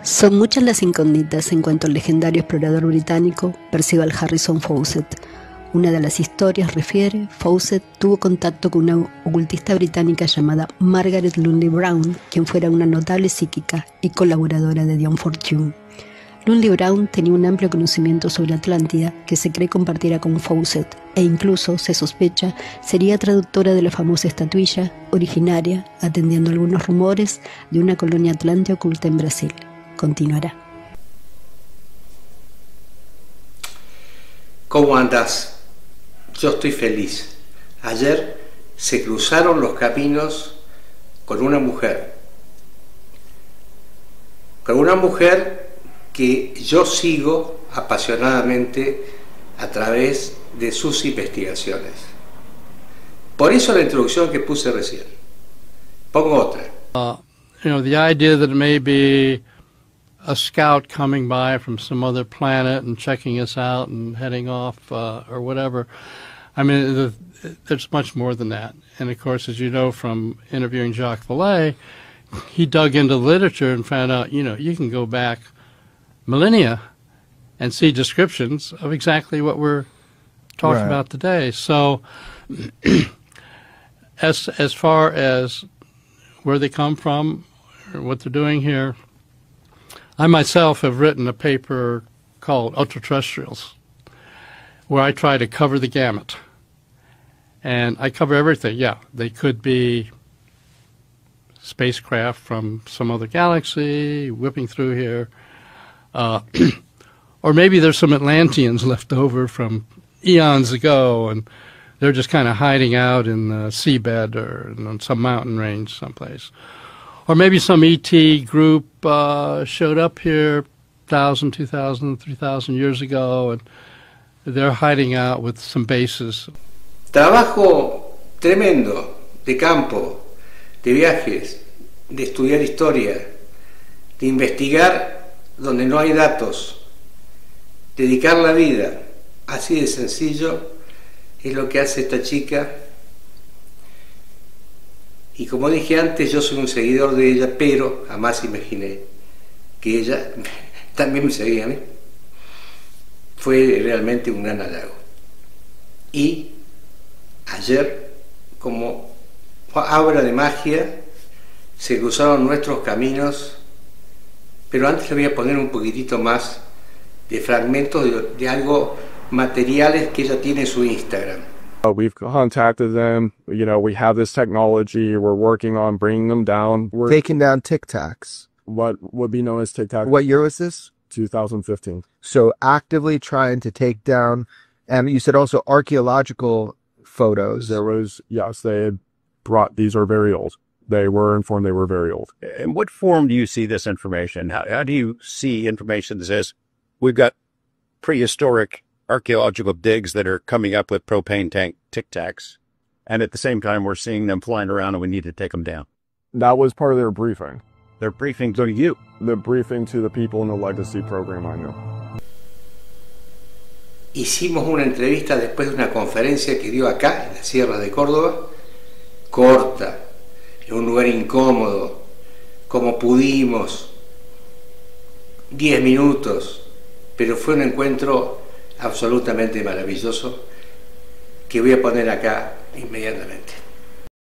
Son muchas las incógnitas en cuanto al legendario explorador británico Percival Harrison Fawcett. Una de las historias refiere, Fawcett tuvo contacto con una ocultista británica llamada Margaret Lundy Brown, quien fuera una notable psíquica y colaboradora de Dion Fortune. Lundy Brown tenía un amplio conocimiento sobre Atlántida que se cree compartirá con Fawcett e incluso, se sospecha, sería traductora de la famosa estatuilla, originaria, atendiendo algunos rumores, de una colonia atlante oculta en Brasil. Continuará. ¿Cómo andás? Yo estoy feliz. Ayer se cruzaron los caminos con una mujer. Con una mujer que yo sigo apasionadamente a través de sus investigaciones. Por eso la introducción que puse recién. Pongo otra. The idea that maybe a scout coming by from some other planet and checking us out and heading off or whatever. I mean, there's much more than that. And of course, as you know from interviewing Jacques Vallée, he dug into literature and found out, you can go back millennia and see descriptions of exactly what we're talking about today. So as far as where they come from or what they're doing here, I myself have written a paper called Ultraterrestrials, where I try to cover the gamut. And I cover everything. Yeah, they could be spacecraft from some other galaxy whipping through here. Or maybe there's some Atlanteans left over from eons ago, and they're just kind of hiding out in the seabed or in some mountain range someplace. Or maybe some ET group showed up here 1,000, 2,000, 3,000 years ago, and they're hiding out with some bases. Trabajo tremendo de campo, de viajes, de estudiar historia, de investigar donde no hay datos, dedicar la vida, así de sencillo, es lo que hace esta chica. Y como dije antes, yo soy un seguidor de ella, pero jamás imaginé que ella también me seguía a mí. Fue realmente un gran halago. Y ayer, como obra de magia, se cruzaron nuestros caminos, pero antes le voy a poner un poquitito más de fragmentos de algo materiales que ella tiene en su Instagram. We've contacted them, we have this technology, we're working on bringing them down. We're taking down Tic Tacs. What would be known as Tic Tac. What year was this? 2015. So actively trying to take down, and you said also archaeological photos. There was, yes, they had brought, these are very old. They were informed they were very old. In what form do you see this information? How do you see information that says, we've got prehistoric archaeological digs that are coming up with propane tank Tic Tacs, and at the same time we're seeing them flying around and we need to take them down? That was part of their briefing. Their briefing to you? The briefing to the people in the Legacy program, I know. Hicimos una entrevista después de una conferencia que dio acá, en la Sierra de Córdoba, corta, en un lugar incómodo, como pudimos, 10 minutos, pero fue un encuentro absolutamente maravilloso que voy a poner acá inmediatamente.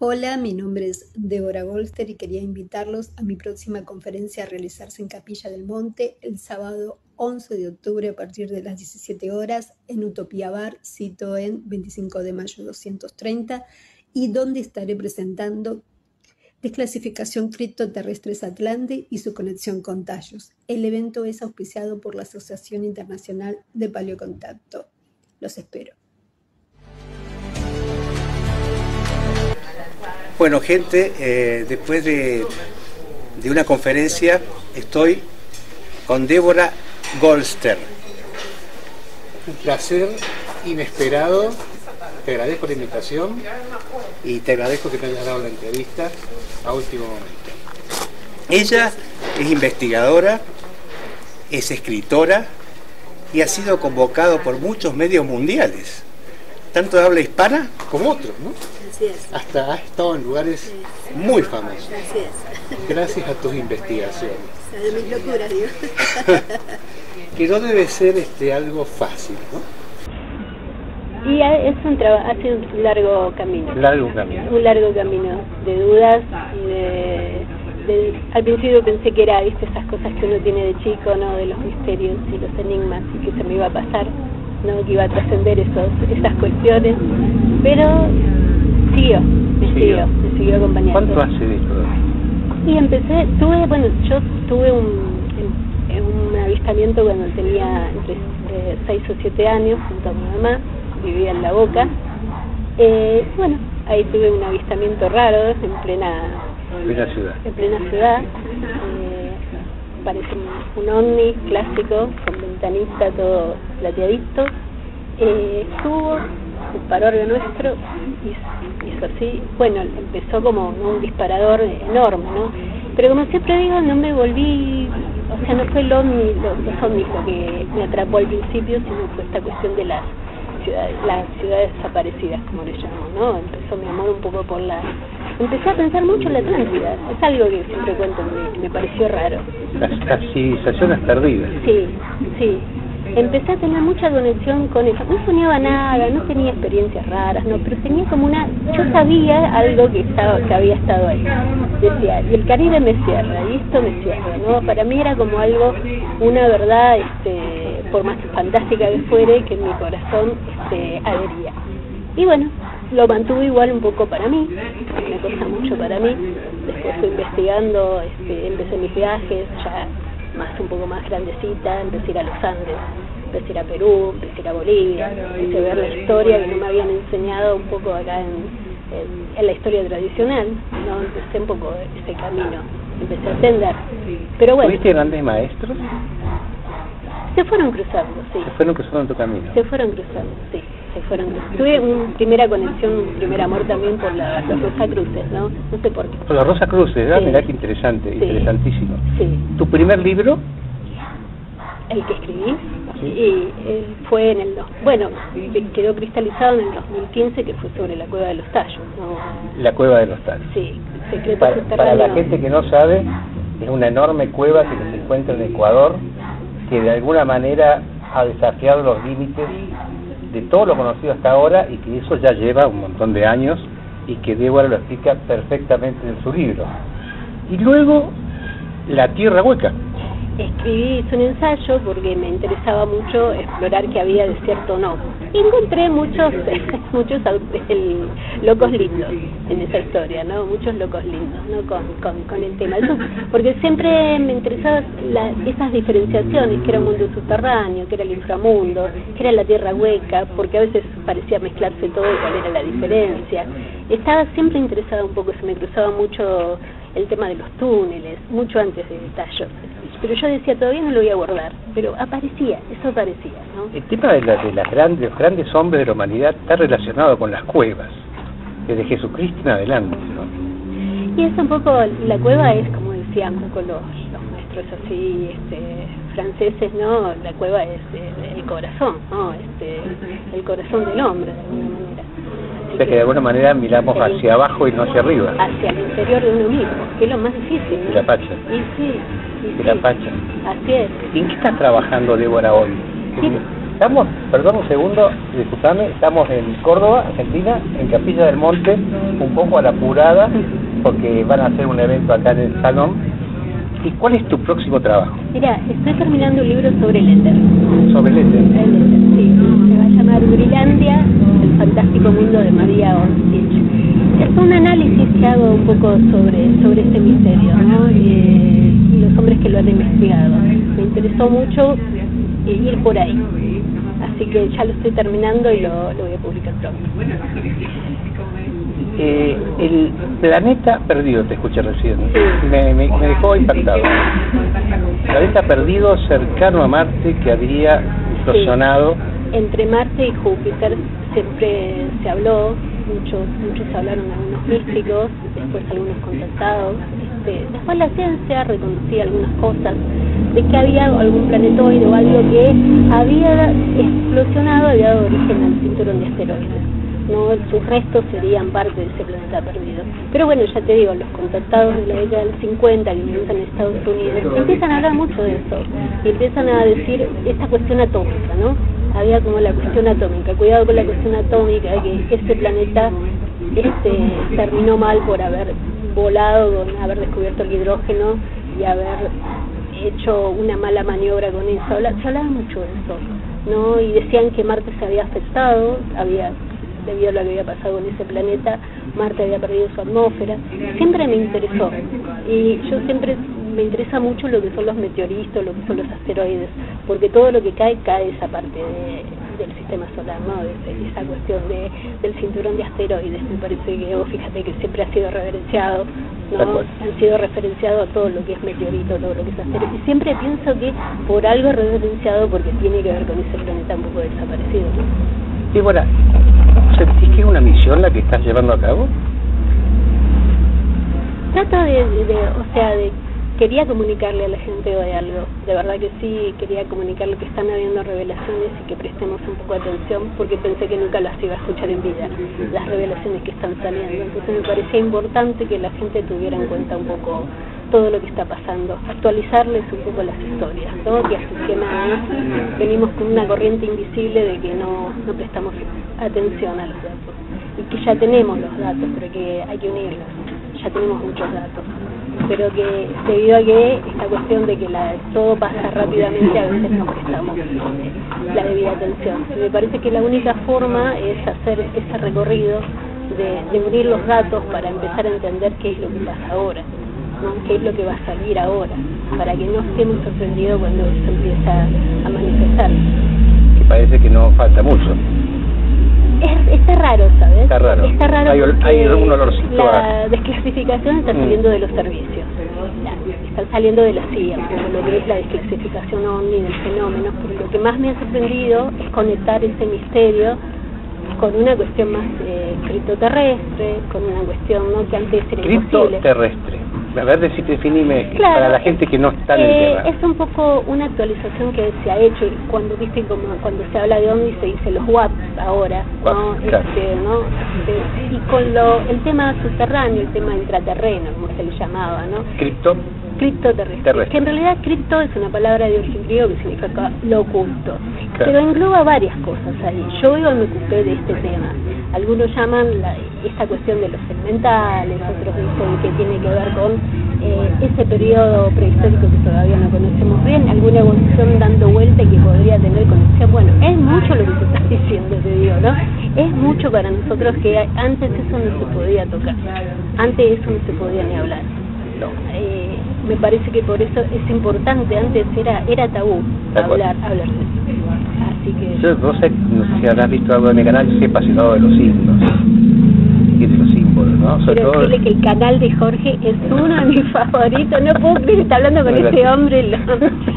Hola, mi nombre es Débora Golster y quería invitarlos a mi próxima conferencia a realizarse en Capilla del Monte el sábado 11 de octubre a partir de las 17 horas en Utopía Bar, cito en 25 de mayo 230, y donde estaré presentando Desclasificación Criptoterrestres Atlante y su conexión con tallos. El evento es auspiciado por la Asociación Internacional de Paleocontacto. Los espero. Bueno, gente, después de una conferencia estoy con Débora Golster. Un placer inesperado. Te agradezco la invitación y te agradezco que te hayas dado la entrevista a último momento. Ella es investigadora, es escritora y ha sido convocado por muchos medios mundiales tanto de habla hispana como otros, ¿no? Así es. Hasta has estado en lugares muy famosos. Así es. Gracias a tus investigaciones. De mis locuras, digo. Que no debe ser algo fácil, ¿no? Y es ha sido un largo camino. Largo camino. Un largo camino de dudas y al principio pensé que era, viste, esas cosas que uno tiene de chico, ¿no? De los misterios y los enigmas y que se me iba a pasar, ¿no? Que iba a trascender esas cuestiones, pero me siguió acompañando. ¿Cuánto hace de esto? Y yo tuve un avistamiento cuando tenía entre 6 o 7 años junto a mi mamá, vivía en La Boca. Ahí tuve un avistamiento raro en plena ciudad. Parece un ovni clásico, con ventanita, todo plateadito. Estuvo, se paró arriba nuestro, hizo así, empezó como un disparador enorme, ¿no? Pero como siempre digo, no me volví, o sea, no fue los ovnis lo que me atrapó al principio, sino fue esta cuestión de las ciudades desaparecidas, como le llamo, ¿no? Empezó mi amor un poco empecé a pensar mucho en la Atlántida, es algo que siempre cuento, me pareció raro. Las civilizaciones perdidas. Sí. Empecé a tener mucha conexión con eso. No soñaba nada, no tenía experiencias raras, no, pero tenía como yo sabía algo que había estado ahí. Decía, y el Caribe me cierra, y esto me cierra, ¿no? Para mí era como algo, una verdad, por más fantástica que fuere, que en mi corazón adhería. Y lo mantuve igual un poco para mí, una cosa mucho para mí. Después fui investigando, empecé mis viajes, ya un poco más grandecita, empecé a ir a los Andes, empecé a ir a Perú, empecé a ir a Bolivia, empecé a ver la historia que no me habían enseñado un poco acá en la historia tradicional, ¿no? Empecé un poco ese camino, empecé a entender. Pero ¿Tuviste grandes maestros? Se fueron cruzando, sí. ¿Se fueron cruzando en tu camino? Se fueron cruzando, sí. Tuve una primera conexión, un primer amor también por los Rosacruces, ¿no? No sé por qué. Por los Rosacruces, ¿verdad? Sí. Mirá qué interesante, Sí. interesantísimo. Sí. ¿Tu primer libro? El que escribí, Sí. y fue quedó cristalizado en el 2015, que fue sobre la Cueva de los Tallos, ¿no? La Cueva de los Tallos. Sí, secreto Para subterráneo. la gente que no sabe, es una enorme cueva que se encuentra en Ecuador, que de alguna manera ha desafiado los límites de todo lo conocido hasta ahora, y que eso ya lleva un montón de años, y que Débora lo explica perfectamente en su libro. Y luego, La Tierra Hueca. Hice un ensayo porque me interesaba mucho explorar qué había de cierto o no. Y encontré muchos locos lindos en esa historia, ¿no? Muchos locos lindos, ¿no? Con el tema. Eso, porque siempre me interesaban esas diferenciaciones, que era un mundo subterráneo, que era el inframundo, que era la tierra hueca, porque a veces parecía mezclarse todo y cuál era la diferencia. Estaba siempre interesada un poco, se me cruzaba mucho el tema de los túneles, mucho antes de Tallos. Pero yo decía, todavía no lo voy a abordar, pero eso aparecía, ¿no? El tema de los grandes hombres de la humanidad está relacionado con las cuevas, desde Jesucristo en adelante, ¿no? Y es un poco, la cueva es, como decían un poco los maestros así, franceses, ¿no? La cueva es el corazón, ¿no? El corazón del hombre, de alguna manera. O sea que de alguna manera miramos hacia abajo y no hacia arriba. Hacia el interior de uno mismo, que es lo más difícil, ¿no? De la Pacha. Y sí. De la Pacha. Así es. ¿Y en qué estás trabajando, Débora, hoy? Sí. Estamos, perdón un segundo, disculpame, estamos en Córdoba, Argentina, en Capilla del Monte, un poco a la apurada, porque van a hacer un evento acá en el salón. ¿Y cuál es tu próximo trabajo? Mira, estoy terminando un libro sobre el éter. ¿Sobre el éter? Sí, se va a llamar Urilandia, el fantástico mundo de María Orsic. Es un análisis que hago un poco sobre este misterio, ¿no? Y los hombres que lo han investigado. Me interesó mucho ir por ahí. Así que ya lo estoy terminando y lo voy a publicar pronto. El planeta perdido, te escuché recién, Sí. me dejó impactado. Planeta perdido cercano a Marte, que habría implosionado. Sí. Entre Marte y Júpiter siempre se habló, muchos hablaron, algunos místicos, después algunos contactados, Después la ciencia reconocía algunas cosas, de que había algún planetoide o algo que había explosionado, había dado origen al cinturón de asteroides. No, sus restos serían parte de ese planeta perdido. Pero bueno, ya te digo, los contactados de la década del 50 que viven en Estados Unidos empiezan a hablar mucho de eso y empiezan a decir esta cuestión atómica, ¿no? Había como la cuestión atómica, cuidado con la cuestión atómica, que ese planeta terminó mal por haber volado, con haber descubierto el hidrógeno y haber hecho una mala maniobra con eso. Se hablaba mucho de eso, ¿no? Y decían que Marte se había afectado, debido a lo que había pasado con ese planeta, Marte había perdido su atmósfera. Siempre me interesó, y yo siempre me interesa mucho lo que son los meteoritos, lo que son los asteroides, porque todo lo que cae de esa parte del sistema solar, ¿no? De esa cuestión del cinturón de asteroides. Me parece que fíjate que siempre ha sido reverenciado, ¿no? Han sido referenciados a todo lo que es meteorito, todo lo que es asteroide. Y siempre pienso que por algo es reverenciado porque tiene que ver con ese planeta un poco desaparecido, ¿no? Y bueno, ¿sentís que es una misión la que estás llevando a cabo? Trato quería comunicarle a la gente hoy algo, de verdad que sí, quería comunicarle que están habiendo revelaciones y que prestemos un poco de atención, porque pensé que nunca las iba a escuchar en vida, las revelaciones que están saliendo. Entonces me parecía importante que la gente tuviera en cuenta un poco todo lo que está pasando, actualizarles un poco las historias, ¿no? Que hace 100 años venimos con una corriente invisible de que no prestamos atención a los datos, y que ya tenemos los datos, pero que hay que unirlos. Ya tenemos muchos datos, pero que debido a que esta cuestión de que todo pasa rápidamente, a veces no prestamos la debida atención. Y me parece que la única forma es hacer ese recorrido de unir los datos para empezar a entender qué es lo que pasa ahora, ¿no? Qué es lo que va a salir ahora, para que no estemos sorprendidos cuando eso empieza a manifestar. Que parece que no falta mucho. Está raro, ¿sabes? Está raro. Está raro. Hay un olorcito. La desclasificación está saliendo de los servicios. Están saliendo de la CIA, por lo que es la desclasificación OVNI del fenómeno. Porque lo que más me ha sorprendido es conectar ese misterio con una cuestión más criptoterrestre, con una cuestión, ¿no?, que antes era imposible. Criptoterrestre. A ver, definime, claro, para la gente que no está en el tema. Es un poco una actualización que se ha hecho cuando, viste, como cuando se habla de OVNI se dice los WAPs ahora, ¿no? Claro. Y con el tema subterráneo, el tema intraterreno, como se le llamaba, ¿no? Criptoterrestre. Que en realidad cripto es una palabra de origen griego que significa lo oculto. Claro. Pero engloba varias cosas ahí. Yo hoy me ocupé de este tema. Algunos llaman esta cuestión de los elementales, otros dicen que tiene que ver con ese periodo prehistórico que todavía no conocemos bien, alguna evolución dando vuelta y que podría tener conexión. Bueno, es mucho lo que te estás diciendo, te digo, ¿no? Es mucho para nosotros, que antes eso no se podía tocar, antes eso no se podía ni hablar. No, me parece que por eso es importante. Antes era tabú hablar de eso. Así que yo no sé si habrás visto algo de mi canal. Yo soy apasionado de los signos y de los símbolos, ¿no? Sobre quiero todo decirle que el canal de Jorge es uno de mis favoritos. No puedo creer, está hablando con este hombre.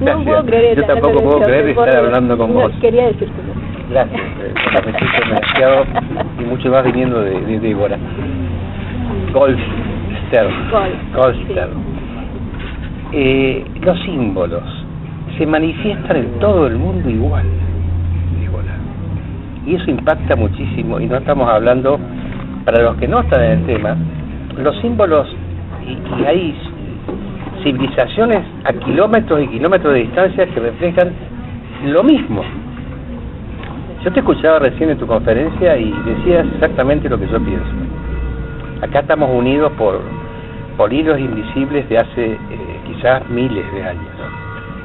No puedo creer. Yo tampoco puedo creer estar hablando con vos. Quería decirte. Gracias, la felicito demasiado, y mucho más viniendo de Débora. Goldstern. Los símbolos se manifiestan en todo el mundo igual, Débora. Y eso impacta muchísimo, y no estamos hablando, para los que no están en el tema, los símbolos, y hay civilizaciones a kilómetros y kilómetros de distancia que reflejan lo mismo. Yo te escuchaba recién en tu conferencia y decías exactamente lo que yo pienso. Acá estamos unidos por hilos invisibles de hace quizás miles de años, ¿no?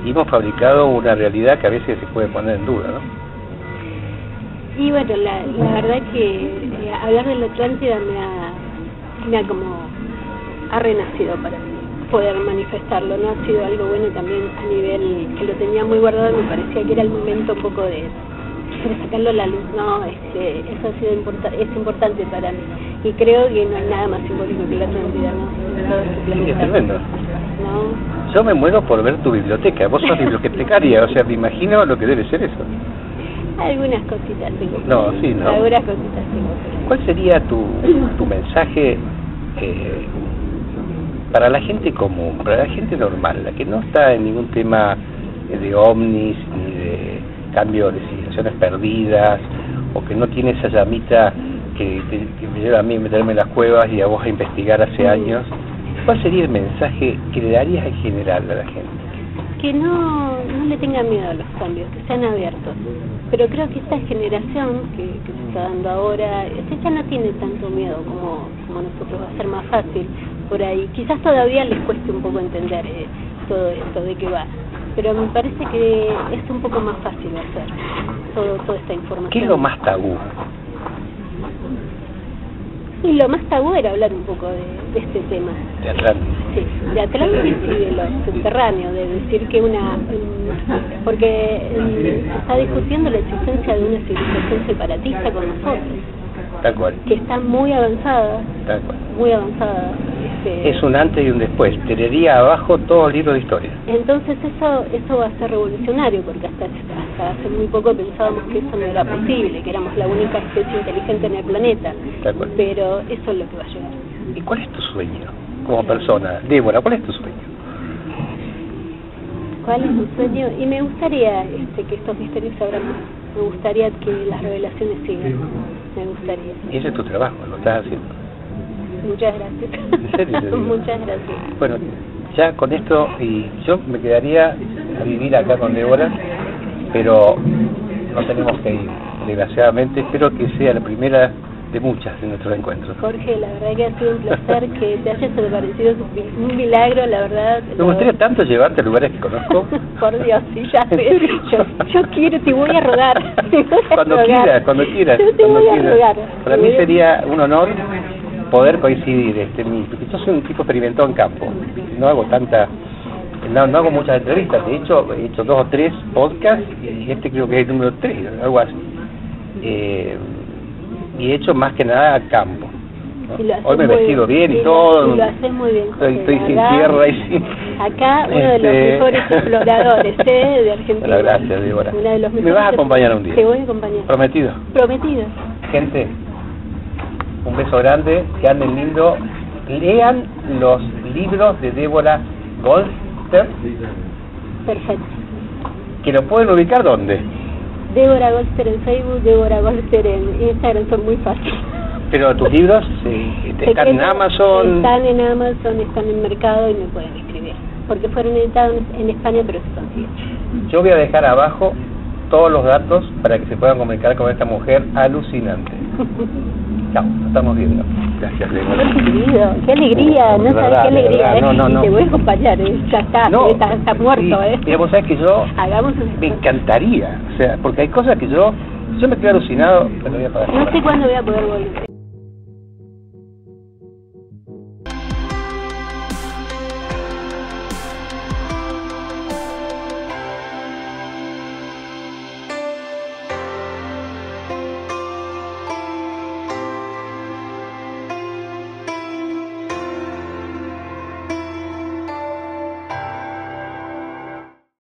Y hemos fabricado una realidad que a veces se puede poner en duda, ¿no? Y bueno, la verdad que hablar de la Atlántida me ha renacido para mí, poder manifestarlo, ¿no? Ha sido algo bueno también a nivel que lo tenía muy guardado, y me parecía que era el momento un poco de sacarlo a la luz, ¿no? Eso ha sido es importante para mí, y creo que no hay nada más simbólico que la Atlántida, ¿no? Todo este planeta. Es tremendo. ¿No? Yo me muero por ver tu biblioteca. Vos sos bibliotecaria, o sea, me imagino lo que debe ser eso. Algunas cositas tengo. No, sí, no. Algunas cositas tengo. ¿Cuál sería tu mensaje para la gente común, para la gente normal, la que no está en ningún tema de ovnis, ni de cambio de civilizaciones perdidas, o que no tiene esa llamita que me lleva a mí a meterme en las cuevas y a vos a investigar hace años, ¿cuál sería el mensaje que le darías en general a la gente? Que no le tengan miedo a los cambios, que sean abiertos. Pero creo que esta generación que se está dando ahora, ya no tiene tanto miedo como nosotros, va a ser más fácil por ahí. Quizás todavía les cueste un poco entender todo esto de qué va, pero me parece que es un poco más fácil hacer toda esta información. ¿Qué es lo más tabú? Y lo más tabú era hablar un poco de este tema. De Atlantis. Sí, de Atlantis y de lo subterráneo, de decir que porque se está discutiendo la existencia de una civilización separatista con nosotros. Tal cual. Que está muy avanzada. Tal cual. Muy avanzada. Es un antes y un después. Tiraría abajo todo el libro de historia. Entonces eso va a ser revolucionario, porque hasta hace muy poco pensábamos que eso no era posible, que éramos la única especie inteligente en el planeta. Pero eso es lo que va a llegar. ¿Y cuál es tu sueño como persona? Débora, ¿cuál es tu sueño? ¿Cuál es mi sueño? Y me gustaría que estos misterios se abran más. Me gustaría que las revelaciones sigan. Me gustaría. Y ese es tu trabajo, lo estás haciendo. Muchas gracias. ¿En serio? Muchas gracias. Bueno, ya con esto, y yo me quedaría a vivir acá con Débora, pero no tenemos que ir, desgraciadamente. Espero que sea la primera de muchas de nuestros encuentros. Jorge, la verdad que ha sido un placer que te hayas aparecido, un milagro, la verdad. Me gustaría tanto llevarte a lugares que conozco. Por Dios, sí, ya sé. Yo quiero, te voy a rogar. Cuando quieras. Yo te voy a rogar. Para mí sería un honor poder coincidir, porque yo soy un tipo experimentado en campo, no hago no hago muchas entrevistas, de hecho he hecho 2 o 3 podcasts y creo que es el número 3, algo así, y he hecho más que nada campo, ¿no? Hoy me he vestido bien y todo, y lo haces muy bien, Jorge, estoy sin tierra y sin... Acá uno de los mejores exploradores de Argentina. Bueno, gracias, Débora. ¿Me vas a acompañar un día? Te voy a acompañar. ¿Prometido? Prometido. Gente, un beso grande, que anden lindo, lean los libros de Débora Goldster. Perfecto. ¿Que lo pueden ubicar dónde? Débora Goldster en Facebook, Débora Goldster en Instagram, son muy fáciles. Pero tus libros están en Amazon. Están en Amazon, están en mercado y me pueden escribir. Porque fueron editados en España, pero se consiguen. Yo voy a dejar abajo todos los datos para que se puedan comunicar con esta mujer alucinante. Chao, nos estamos viendo. Gracias, Débora. Qué alegría, no sabes qué alegría. No. Te voy a acompañar, ya está, está muerto, sí. Mira, vos sabés que yo me cosa. encantaría, o sea, porque hay cosas que yo me quedo alucinado, pero voy a pagar. No sé cuándo voy a poder volver.